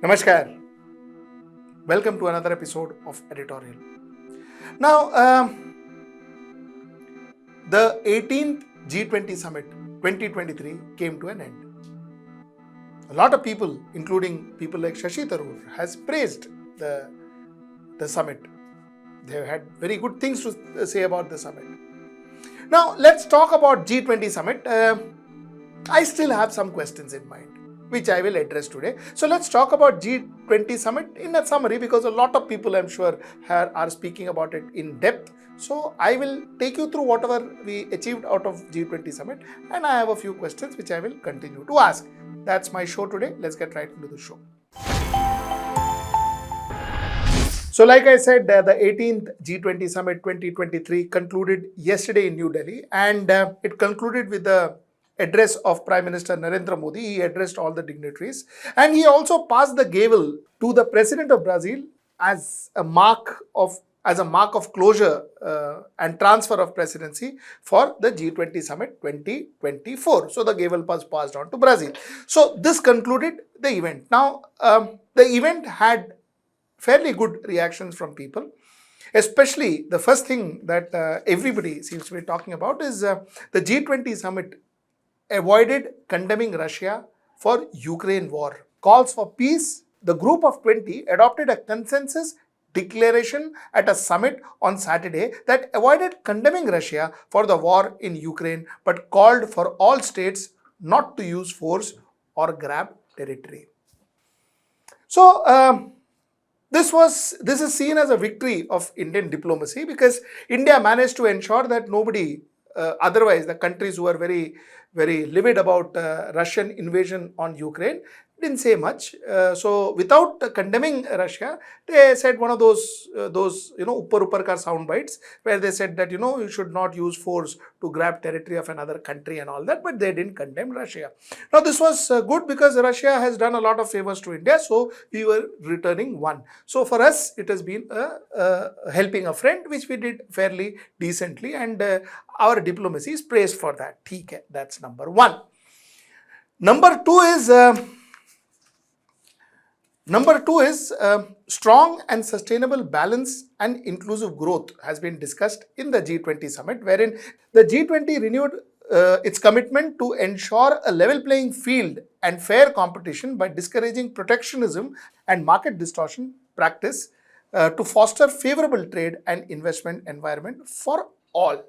Namaskar. Welcome to another episode of Editorial. Now, the 18th G20 Summit 2023 came to an end. A lot of people, including people like Shashi Tharoor, has praised the summit. They have had very good things to say about the summit. Now, let's talk about G20 Summit. I still have some questions in mind, which I will address today. So let's talk about G20 Summit in a summary, because a lot of people, I'm sure, are speaking about it in depth. So I will take you through whatever we achieved out of G20 Summit, and I have a few questions which I will continue to ask. That's my show today. Let's get right into the show. So like I said, the 18th G20 Summit 2023 concluded yesterday in New Delhi, and it concluded with the address of Prime Minister Narendra Modi. He addressed all the dignitaries, and he also passed the gavel to the President of Brazil as a mark of closure and transfer of presidency for the G20 Summit 2024. So the gavel was passed on to Brazil. So this concluded the event. Now, the event had fairly good reactions from people. Especially the first thing that everybody seems to be talking about is the G20 Summit avoided condemning Russia for Ukraine war. Calls for peace. The group of 20 adopted a consensus declaration at a summit on Saturday that avoided condemning Russia for the war in Ukraine, but called for all states not to use force or grab territory. So, this is seen as a victory of Indian diplomacy, because India managed to ensure that nobody, otherwise the countries who are very, very livid about Russian invasion on Ukraine, didn't say much. So without condemning Russia, they said one of those uppar uppar ka sound bites, where they said that you should not use force to grab territory of another country and all that, but they didn't condemn Russia. Now this was good, because Russia has done a lot of favors to India, so we were returning one. So for us, it has been helping a friend, which we did fairly decently, and our diplomacy is praised for that. That's number one. Number two is strong and sustainable balance and inclusive growth has been discussed in the G20 Summit, wherein the G20 renewed its commitment to ensure a level playing field and fair competition by discouraging protectionism and market distortion practice to foster favorable trade and investment environment for all.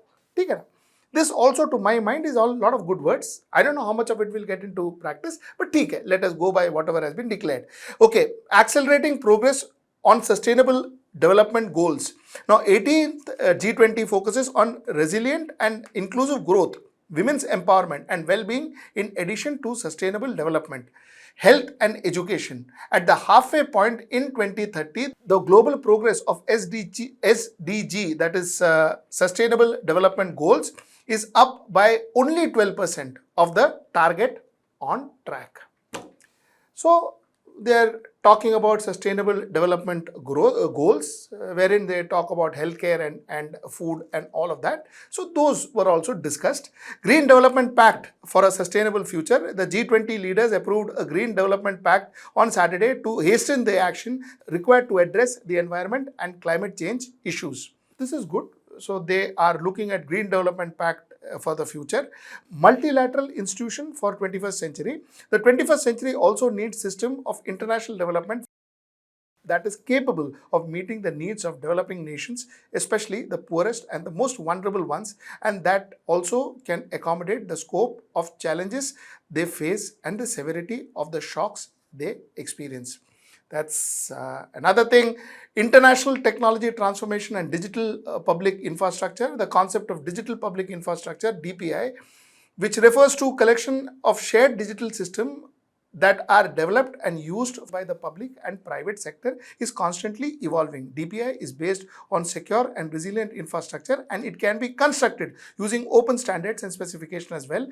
This also, to my mind, is a lot of good words. I don't know how much of it will get into practice, but let us go by whatever has been declared. Okay, accelerating progress on sustainable development goals. Now, 18th G20 focuses on resilient and inclusive growth, women's empowerment and well-being, in addition to sustainable development, health and education. At the halfway point in 2030, the global progress of SDG, that is Sustainable Development Goals, is up by only 12% of the target on track. So they are talking about sustainable development goals, wherein they talk about healthcare and food and all of that. So those were also discussed. Green Development Pact for a Sustainable Future. The G20 leaders approved a Green Development Pact on Saturday to hasten the action required to address the environment and climate change issues. This is good. So they are looking at Green Development Pact for the future. Multilateral institution for 21st century. The 21st century also needs system of international development that is capable of meeting the needs of developing nations, especially the poorest and the most vulnerable ones, and that also can accommodate the scope of challenges they face and the severity of the shocks they experience. That's another thing. International technology transformation and digital public infrastructure. The concept of digital public infrastructure, DPI, which refers to collection of shared digital system that are developed and used by the public and private sector, is constantly evolving. DPI is based on secure and resilient infrastructure, and it can be constructed using open standards and specification as well,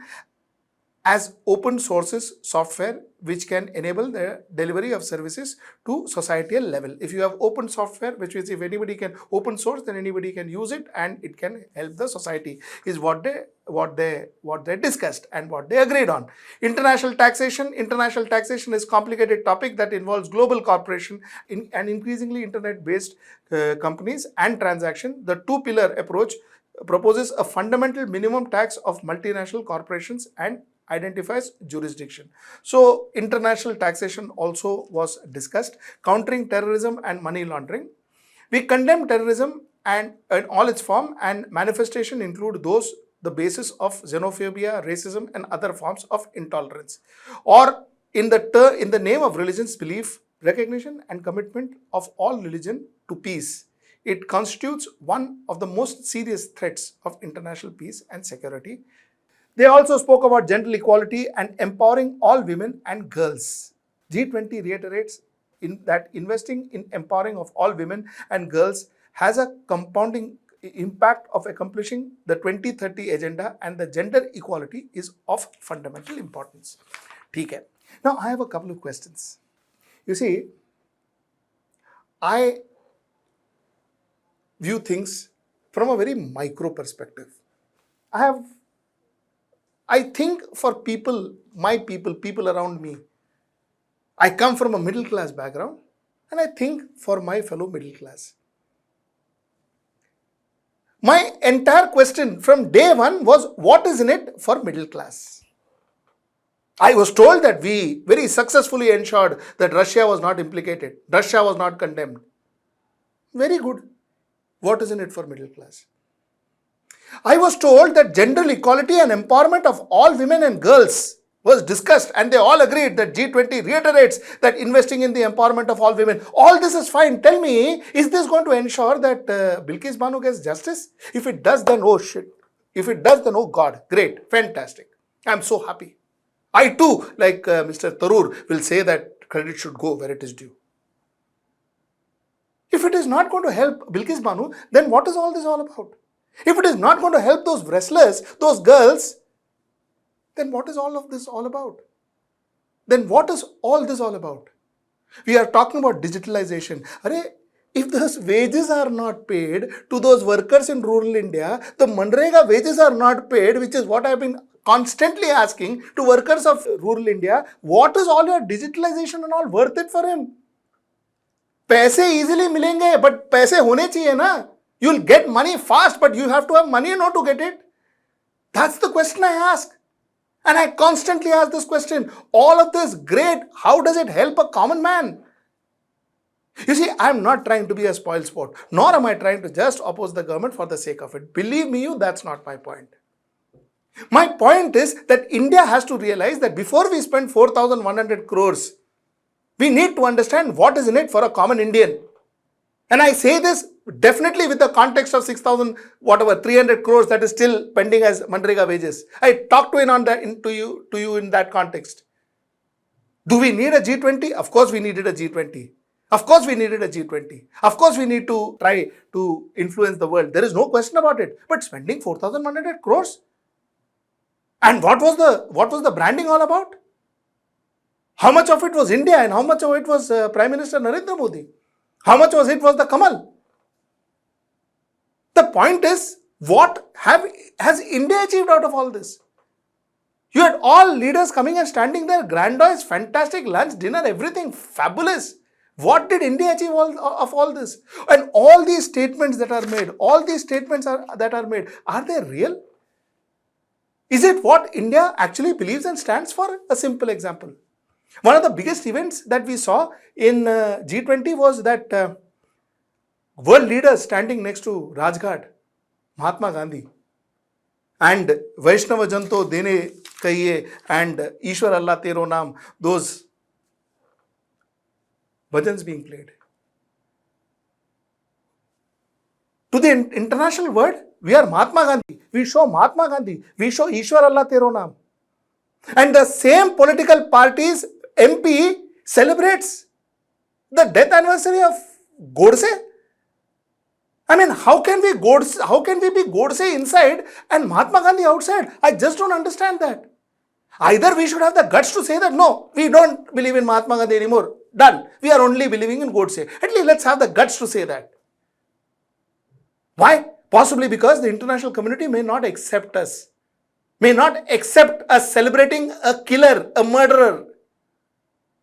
as open sources software which can enable the delivery of services to societal level. If you have open software, which means if anybody can open source, then anybody can use it and it can help the society, is what they discussed and what they agreed on. International taxation. International taxation is a complicated topic that involves global corporation and increasingly internet-based companies and transaction. The two-pillar approach proposes a fundamental minimum tax of multinational corporations and identifies jurisdiction. So international taxation also was discussed. Countering terrorism and money laundering. We condemn terrorism and in all its form, and manifestation include those the basis of xenophobia, racism and other forms of intolerance, or in the name of religion's belief, recognition and commitment of all religion to peace. It constitutes one of the most serious threats of international peace and security. They also spoke about gender equality and empowering all women and girls. G20 reiterates that investing in empowering of all women and girls has a compounding impact of accomplishing the 2030 agenda, and the gender equality is of fundamental importance. Okay. Now I have a couple of questions. You see, I view things from a very micro perspective. I think for people around me, I come from a middle class background, and I think for my fellow middle class. My entire question from day one was, what is in it for middle class? I was told that we very successfully ensured that Russia was not implicated, Russia was not condemned. Very good. What is in it for middle class? I was told that gender equality and empowerment of all women and girls was discussed, and they all agreed that G20 reiterates that investing in the empowerment of all women. All this is fine. Tell me, is this going to ensure that Bilkis Banu gets justice? If it does, then oh shit. If it does, then oh God, great, fantastic. I'm so happy. I too, like Mr. Tharoor, will say that credit should go where it is due. If it is not going to help Bilkis Banu, then what is all this all about? If it is not going to help those wrestlers, those girls, then what is all of this all about? Then what is all this all about? We are talking about digitalization. If those wages are not paid to those workers in rural India, the Manrega wages are not paid, which is what I have been constantly asking to workers of rural India, what is all your digitalization and all worth it for him? पैसे easily मिलेंगे, but पैसे होने चाहिए ना. You'll get money fast, but you have to have money not to get it. That's the question I ask. And I constantly ask this question. All of this, great. How does it help a common man? You see, I'm not trying to be a spoilsport, nor am I trying to just oppose the government for the sake of it. Believe me, that's not my point. My point is that India has to realize that before we spend 4,100 crores, we need to understand what is in it for a common Indian. And I say this definitely with the context of 300 crores that is still pending as Manrega wages. I talked to you in that context. Do we need a G20? Of course we needed a G20. Of course we needed a G20. Of course we need to try to influence the world. There is no question about it. But spending 4,100 crores? And what was the branding all about? How much of it was India and how much of it was Prime Minister Narendra Modi? How much was the Kamal? The point is, what has India achieved out of all this? You had all leaders coming and standing there, grandiose, fantastic lunch, dinner, everything fabulous. What did India achieve of all this? And all these statements that are made, are they real? Is it what India actually believes and stands for? A simple example. One of the biggest events that we saw in G20 was that world leaders standing next to Rajghat, Mahatma Gandhi, and Vaishnava Janto Dene Kahiye and Ishwar Allah Tero Naam, those bhajans being played. To the international world, we are Mahatma Gandhi. We show Mahatma Gandhi. We show Ishwar Allah Tero Naam. And the same political party's MP celebrates the death anniversary of Godse. I mean, how can we be Godse inside and Mahatma Gandhi outside? I just don't understand that. Either we should have the guts to say that, no, we don't believe in Mahatma Gandhi anymore. Done. We are only believing in Godse. At least let's have the guts to say that. Why? Possibly because the international community may not accept us. May not accept us celebrating a killer, a murderer.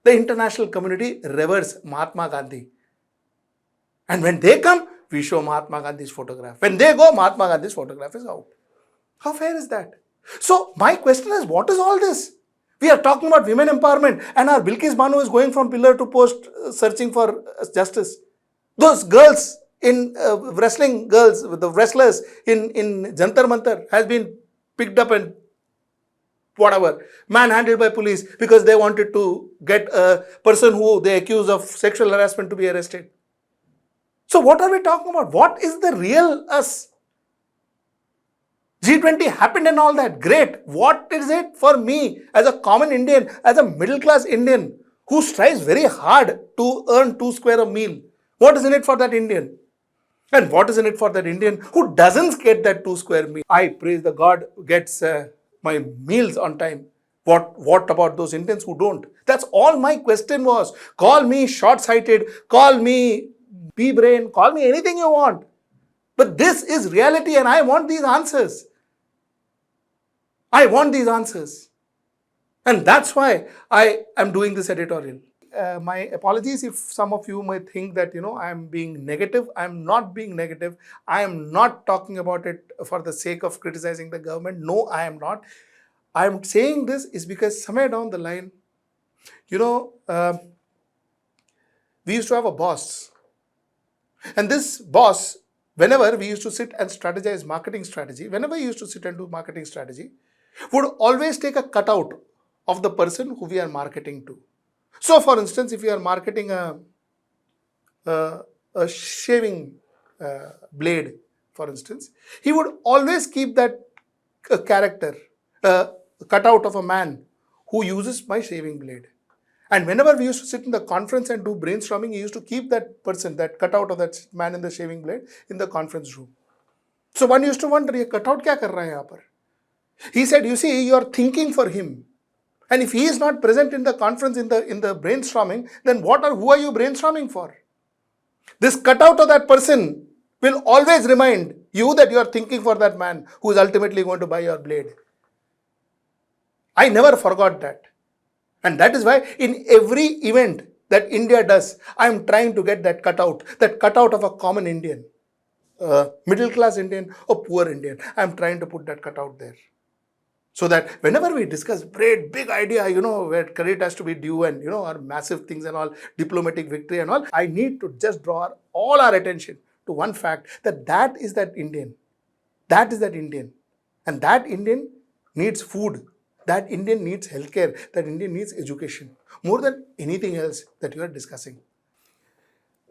The international community reveres Mahatma Gandhi. And when they come, we show Mahatma Gandhi's photograph. When they go, Mahatma Gandhi's photograph is out. How fair is that? So my question is, what is all this? We are talking about women empowerment, and our Bilkis Banu is going from pillar to post searching for justice. Those girls in wrestling girls, the wrestlers in Jantar Mantar has been picked up and whatever, manhandled by police because they wanted to get a person who they accuse of sexual harassment to be arrested. So what are we talking about? What is the real us? G20 happened and all that. Great. What is it for me as a common Indian, as a middle class Indian who strives very hard to earn 2 square a meal? What is in it for that Indian? And what is in it for that Indian who doesn't get that 2 square meal? I praise the God gets my meals on time. What about those Indians who don't? That's all my question was. Call me short-sighted, call me pea-brain, call me anything you want. But this is reality and I want these answers. I want these answers. And that's why I am doing this editorial. My apologies if some of you may think that, I am being negative. I am not being negative. I am not talking about it for the sake of criticizing the government. No, I am not. I am saying this is because somewhere down the line, we used to have a boss. And this boss, whenever we used to sit and strategize marketing strategy, whenever we used to sit and do marketing strategy, would always take a cutout of the person who we are marketing to. So, for instance, if you are marketing a shaving blade, for instance, he would always keep that character, cutout of a man who uses my shaving blade. And whenever we used to sit in the conference and do brainstorming, he used to keep that person, that cutout of that man in the shaving blade in the conference room. So one used to wonder, ye cutout kya kar raha hai yahan par? He said, you see, you are thinking for him. And if he is not present in the conference, in the brainstorming, then who are you brainstorming for? This cutout of that person will always remind you that you are thinking for that man who is ultimately going to buy your blade. I never forgot that. And that is why in every event that India does, I am trying to get that cutout of a common Indian, middle class Indian or poor Indian. I am trying to put that cutout there. So that whenever we discuss great, big idea, where credit has to be due and, our massive things and all, diplomatic victory and all, I need to just draw all our attention to one fact that is that Indian. That is that Indian. And that Indian needs food. That Indian needs healthcare. That Indian needs education. More than anything else that you are discussing.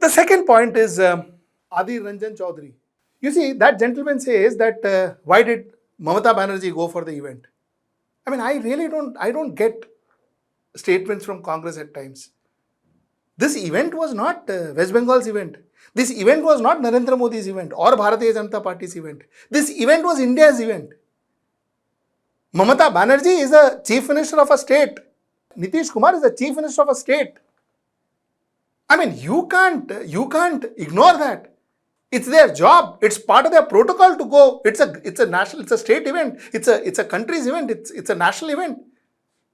The second point is Adi Ranjan Chaudhary. You see, that gentleman says that why did Mamata Banerjee go for the event? I mean, I don't get statements from Congress at times. This event was not West Bengal's event. This event was not Narendra Modi's event or Bharatiya Janata Party's event. This event was India's event. Mamata Banerjee is the chief minister of a state. Nitish Kumar is the chief minister of a state. I mean, you can't ignore that. It's their job. It's part of their protocol to go. It's a state event. It's a country's event. It's a national event.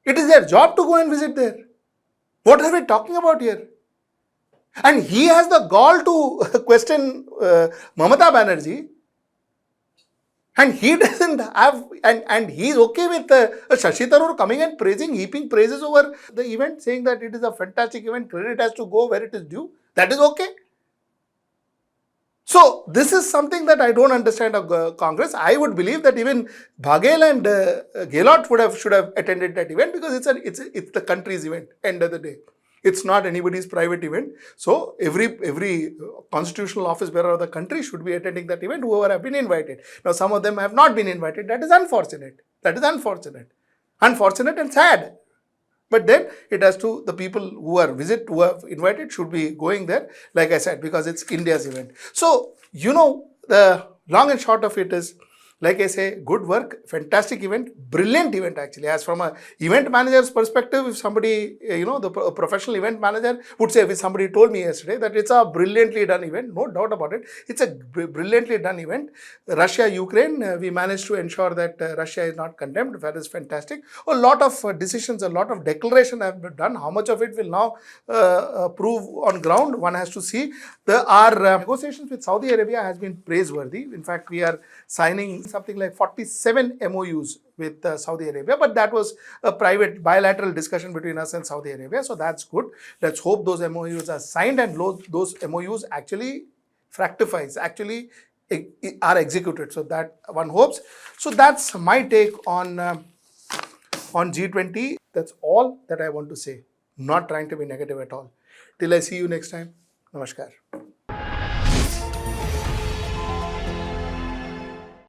It is their job to go and visit there. What are we talking about here? And he has the gall to question Mamata Banerjee. And he doesn't have, and he's okay with Shashi Tharoor coming and heaping praises over the event, saying that it is a fantastic event, credit has to go where it is due. That is okay. So this is something that I don't understand of Congress. I would believe that even Baghel and Gehlot should have attended that event because it's the country's event. End of the day, it's not anybody's private event. So every constitutional office bearer of the country should be attending that event. Whoever have been invited. Now some of them have not been invited. That is unfortunate. Unfortunate and sad. But then it has to, the people who are invited should be going there, like I said, because it's India's event. So, the long and short of it is, Like I say, good work, fantastic event, brilliant event actually. As from a event manager's perspective, if somebody, the professional event manager would say, if somebody told me yesterday that it's a brilliantly done event, no doubt about it. It's a brilliantly done event. Russia, Ukraine, we managed to ensure that Russia is not condemned. That is fantastic. A lot of decisions, a lot of declaration have been done. How much of it will now prove on ground? One has to see. Our negotiations with Saudi Arabia has been praiseworthy. In fact, we are signing something like 47 MOUs with Saudi Arabia, but that was a private bilateral discussion between us and Saudi Arabia. So that's good. Let's hope those MOUs are signed and those MOUs actually fructifies, actually are executed. So that one hopes. So that's my take on G20. That's all that I want to say. Not trying to be negative at all. Till I see you next time. Namaskar.